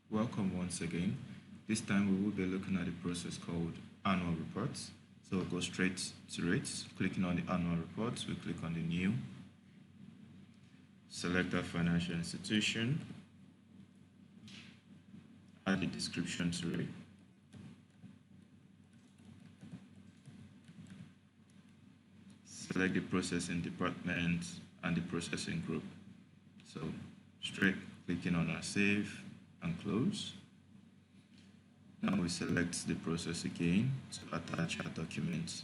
Welcome once again. This time we will be looking at the process called annual reports. So we'll go straight to it. Clicking on the annual reports, we click on the new, select our financial institution, add the description to it. Select the processing department and the processing group. So straight clicking on our save and close. Now we select the process again to attach our documents.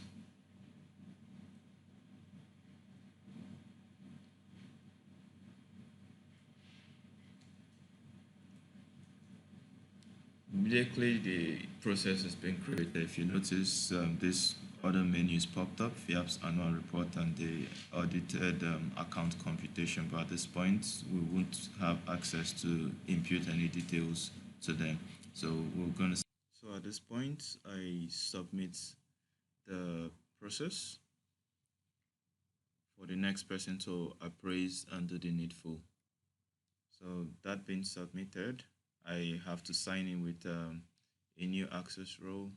Immediately the process has been created. If you notice, this other menus popped up, FIAP's annual report and the audited account computation, but at this point we won't have access to input any details to them. So we're going to so at this point I submit the process for the next person to appraise and do the needful. So that being submitted, I have to sign in with a new access role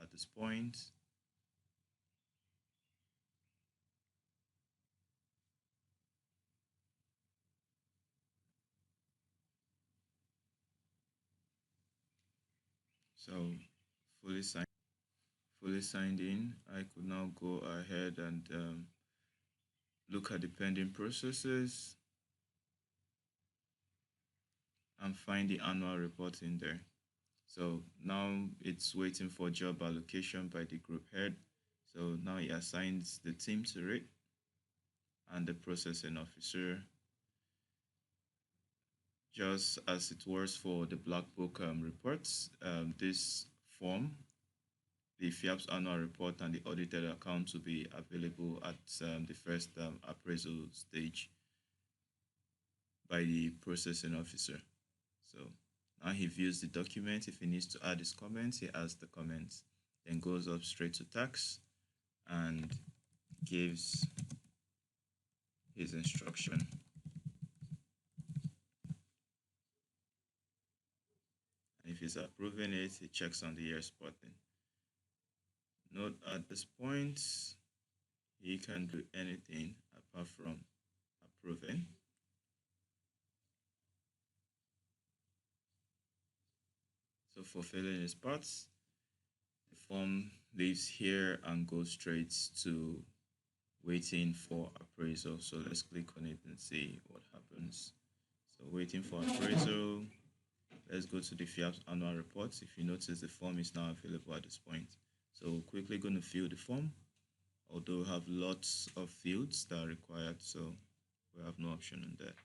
at this point. So fully signed, fully signed in, I could now go ahead and look at the pending processes and find the annual report in there. So now it's waiting for job allocation by the group head. So now he assigns the team to it and the processing officer, just as it was for the Black Book reports. This form, the FIAP's annual report and the audited accounts will be available at the first appraisal stage by the processing officer. So now he views the document. If he needs to add his comments, he adds the comments, then goes up straight to tax and gives his instruction. And if he's approving it, he checks on the yes button. Note at this point, he can do anything apart from approving. So for filling his parts, the form leaves here and goes straight to waiting for appraisal. So let's click on it and see what happens. So waiting for appraisal. Let's go to the FIAP's annual reports. If you notice, the form is now available at this point. So quickly going to fill the form, although we have lots of fields that are required, so we have no option on that.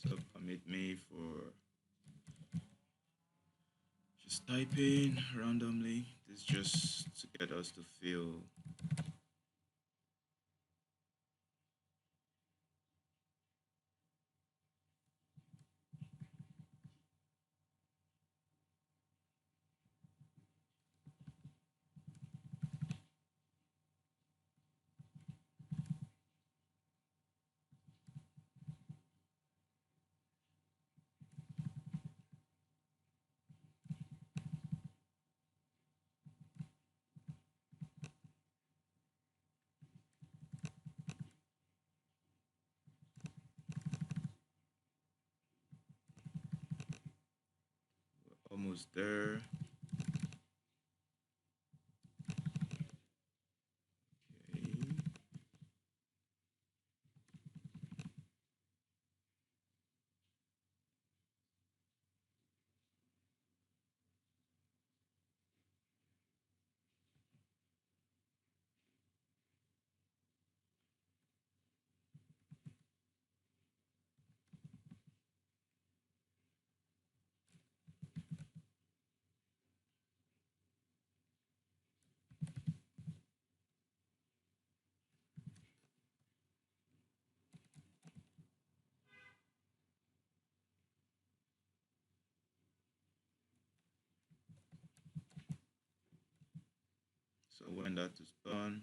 So permit me for just typing randomly. This is just to get us to fill almost there. Okay. So when that is done,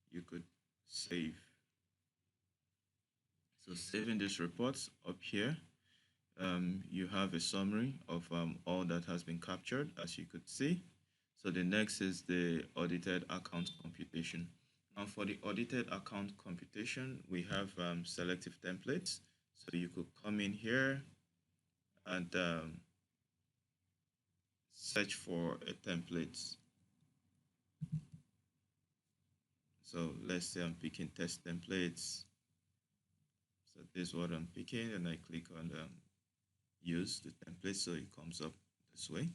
you could save. So saving these reports up here, you have a summary of all that has been captured, as you could see. So the next is the audited account computation. Now for the audited account computation, we have selective templates. So you could come in here and search for a template. So let's say I'm picking test templates. So this is what I'm picking, and I click on use the template, so it comes up this way,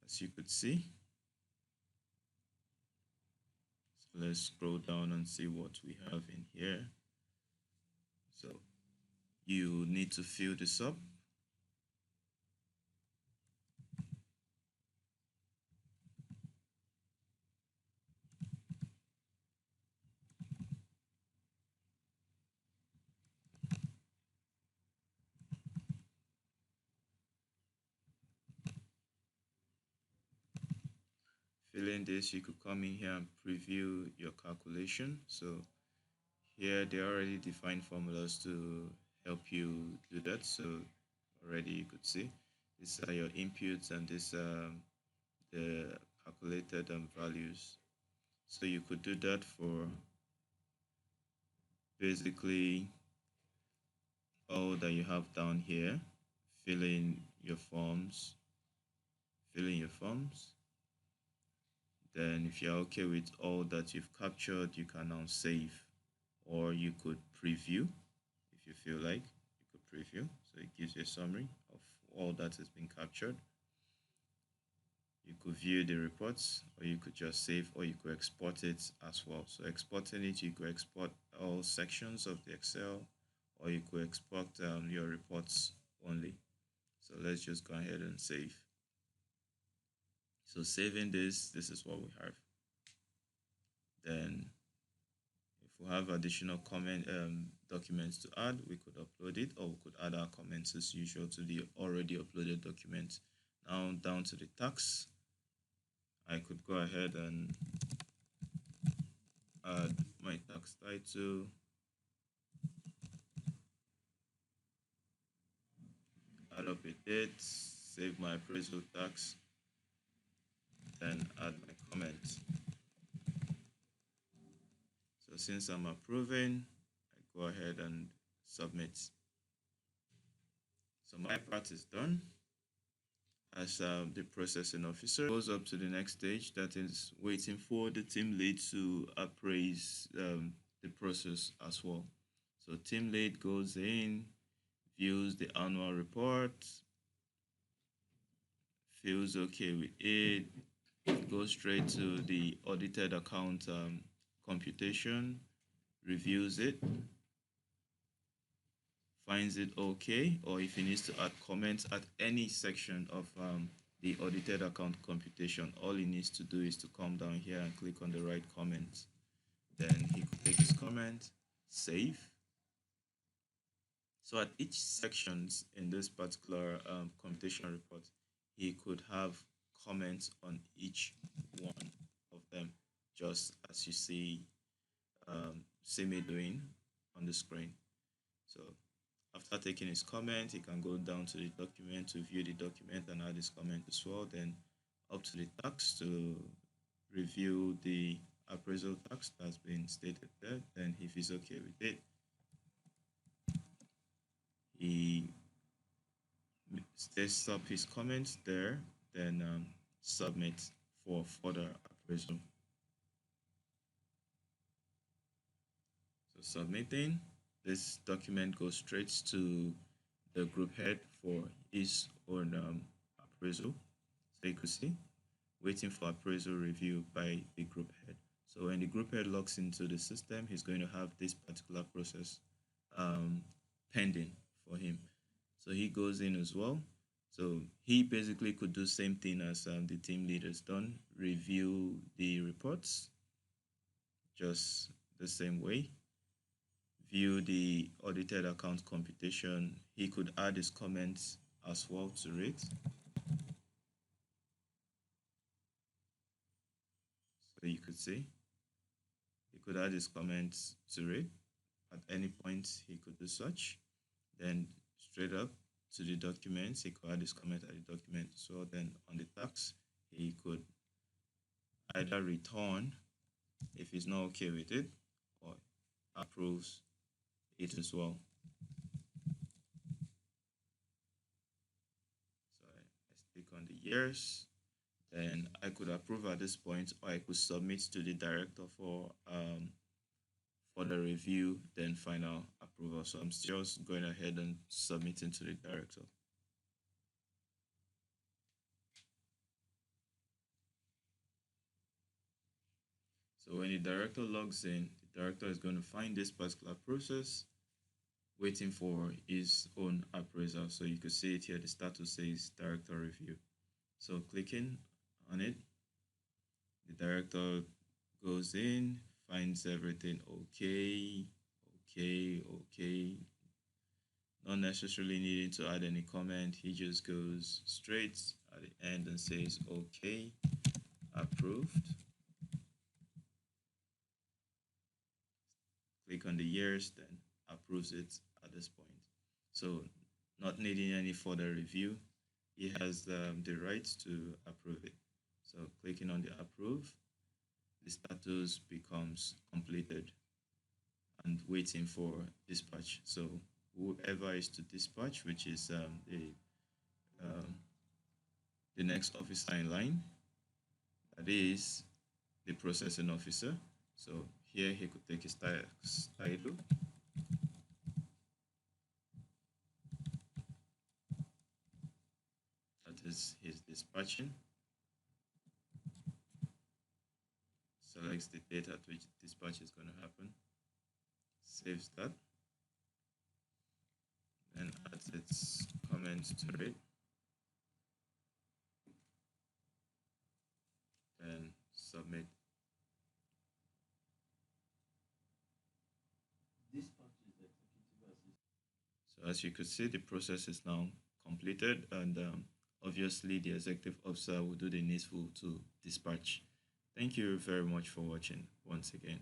as you could see. So let's scroll down and see what we have in here. So you need to fill this up. Filling this, you could come in here and preview your calculation. So here they already defined formulas to help you do that. So already you could see these are your inputs and this the calculated values. So you could do that for basically all that you have down here. Filling your forms. Then if you're okay with all that you've captured, you can now save, or you could preview if you feel like. You could preview, so it gives you a summary of all that has been captured. You could view the reports, or you could just save, or you could export it as well. So exporting it, you could export all sections of the Excel, or you could export your reports only. So let's just go ahead and save. So saving this is what we have. Then if we have additional comment documents to add, we could upload it, or we could add our comments as usual to the already uploaded document. Now down to the tax, I could go ahead and add my tax title, add up a date, save my appraisal tax, then add my comment. So since I'm approving, I go ahead and submit. So my part is done. As the processing officer goes up to the next stage, that is waiting for the team lead to appraise the process as well. So team lead goes in, views the annual report, feels okay with it, goes straight to the audited account computation, reviews it, finds it okay, or if he needs to add comments at any section of the audited account computation, all he needs to do is to come down here and click on the right comment. Then he could take his comment, save. So at each sections in this particular computation report, he could have comments on each one of them, just as you see me doing on the screen. So after taking his comment, he can go down to the document to view the document and add his comment as well. Then up to the tax to review the appraisal tax that's been stated there. Then if he's okay with it, he sets up his comments there, then submit for further appraisal. So submitting, this document goes straight to the group head for his own appraisal. So you could see, waiting for appraisal review by the group head. So when the group head logs into the system, he's going to have this particular process pending for him. So he goes in as well. So he basically could do same thing as the team leader's done, review the reports, just the same way. View the audited account computation. He could add his comments as well to it. So you could see he could add his comments to it. At any point, he could do such. Then straight up to the documents, he could add his comment at the document. So then on the tax, he could either return if he's not okay with it or approves it as well. So I click on the years. Then I could approve at this point, or I could submit to the director for the review, then final approval. So I'm just going ahead and submitting to the director. So when the director logs in, the director is going to find this particular process waiting for his own appraisal. So you could see it here, the status says director review. So clicking on it, the director goes in, finds everything okay, okay, not necessarily needing to add any comment. He just goes straight at the end and says okay, approved. Click on the years, then approves it at this point. So not needing any further review, he has the right to approve it. So clicking on the approve, the status becomes completed and waiting for dispatch. So whoever is to dispatch, which is the next officer in line, that is the processing officer. So here he could take his title. That is his dispatching. Selects the date at which dispatch is going to happen. Saves that. Then adds its comments to it. Then submit. So as you could see, the process is now completed, and obviously the executive officer will do the needful to dispatch. Thank you very much for watching once again.